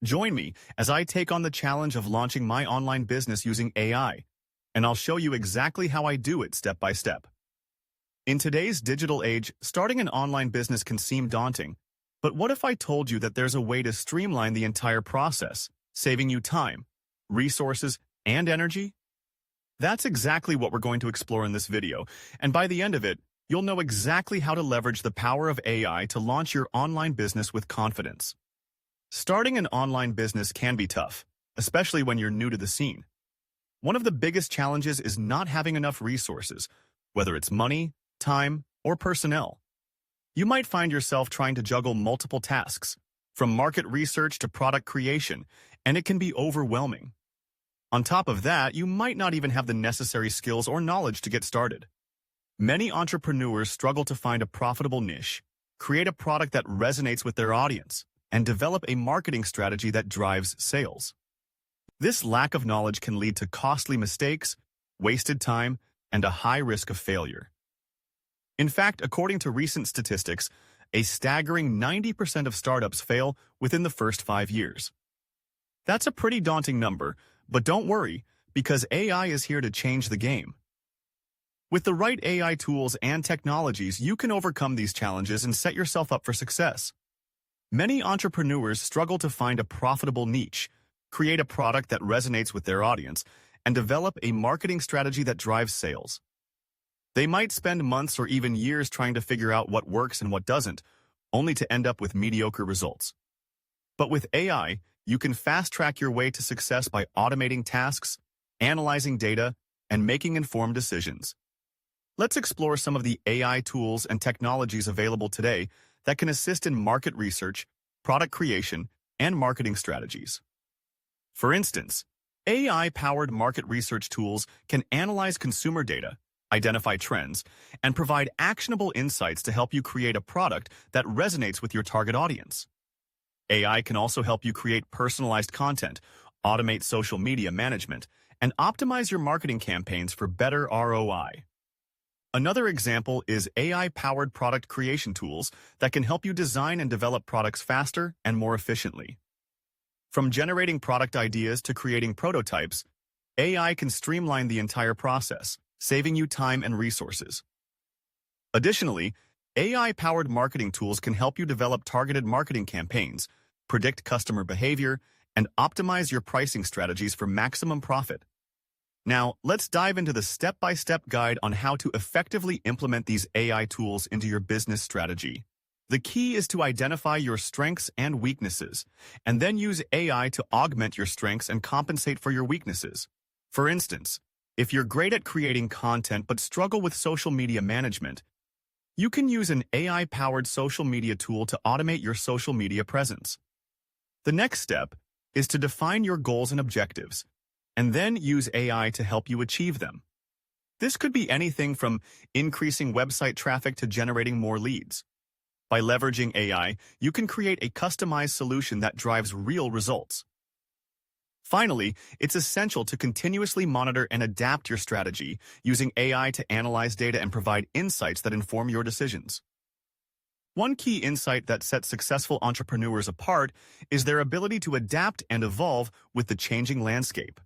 Join me as I take on the challenge of launching my online business using AI, and I'll show you exactly how I do it step by step. In today's digital age, starting an online business can seem daunting, but what if I told you that there's a way to streamline the entire process, saving you time, resources, and energy? That's exactly what we're going to explore in this video, and by the end of it, you'll know exactly how to leverage the power of AI to launch your online business with confidence. Starting an online business can be tough, especially when you're new to the scene. One of the biggest challenges is not having enough resources, whether it's money, time, or personnel. You might find yourself trying to juggle multiple tasks, from market research to product creation, and it can be overwhelming. On top of that, you might not even have the necessary skills or knowledge to get started. Many entrepreneurs struggle to find a profitable niche, create a product that resonates with their audience, and develop a marketing strategy that drives sales. This lack of knowledge can lead to costly mistakes, wasted time, and a high risk of failure. In fact, according to recent statistics, a staggering 90% of startups fail within the first 5 years. That's a pretty daunting number, but don't worry, because AI is here to change the game. With the right AI tools and technologies, you can overcome these challenges and set yourself up for success. Many entrepreneurs struggle to find a profitable niche, create a product that resonates with their audience, and develop a marketing strategy that drives sales. They might spend months or even years trying to figure out what works and what doesn't, only to end up with mediocre results. But with AI, you can fast-track your way to success by automating tasks, analyzing data, and making informed decisions. Let's explore some of the AI tools and technologies available today that can assist in market research, product creation, and marketing strategies. For instance, AI-powered market research tools can analyze consumer data, identify trends, and provide actionable insights to help you create a product that resonates with your target audience. AI can also help you create personalized content, automate social media management, and optimize your marketing campaigns for better ROI. Another example is AI-powered product creation tools that can help you design and develop products faster and more efficiently. From generating product ideas to creating prototypes, AI can streamline the entire process, saving you time and resources. Additionally, AI-powered marketing tools can help you develop targeted marketing campaigns, predict customer behavior, and optimize your pricing strategies for maximum profit. Now, let's dive into the step-by-step guide on how to effectively implement these AI tools into your business strategy. The key is to identify your strengths and weaknesses, and then use AI to augment your strengths and compensate for your weaknesses. For instance, if you're great at creating content but struggle with social media management, you can use an AI-powered social media tool to automate your social media presence. The next step is to define your goals and objectives, and then use AI to help you achieve them. This could be anything from increasing website traffic to generating more leads. By leveraging AI, you can create a customized solution that drives real results. Finally, it's essential to continuously monitor and adapt your strategy, using AI to analyze data and provide insights that inform your decisions. One key insight that sets successful entrepreneurs apart is their ability to adapt and evolve with the changing landscape.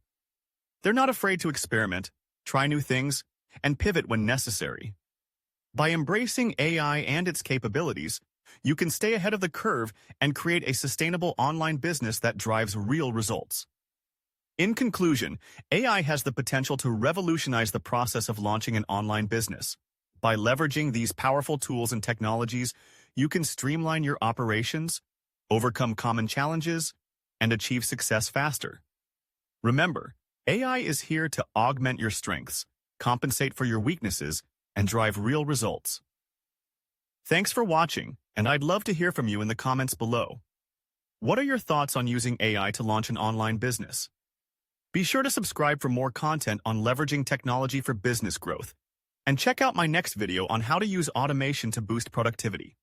They're not afraid to experiment, try new things, and pivot when necessary. By embracing AI and its capabilities, you can stay ahead of the curve and create a sustainable online business that drives real results. In conclusion, AI has the potential to revolutionize the process of launching an online business. By leveraging these powerful tools and technologies, you can streamline your operations, overcome common challenges, and achieve success faster. Remember, AI is here to augment your strengths, compensate for your weaknesses, and drive real results. Thanks for watching, and I'd love to hear from you in the comments below. What are your thoughts on using AI to launch an online business? Be sure to subscribe for more content on leveraging technology for business growth, and check out my next video on how to use automation to boost productivity.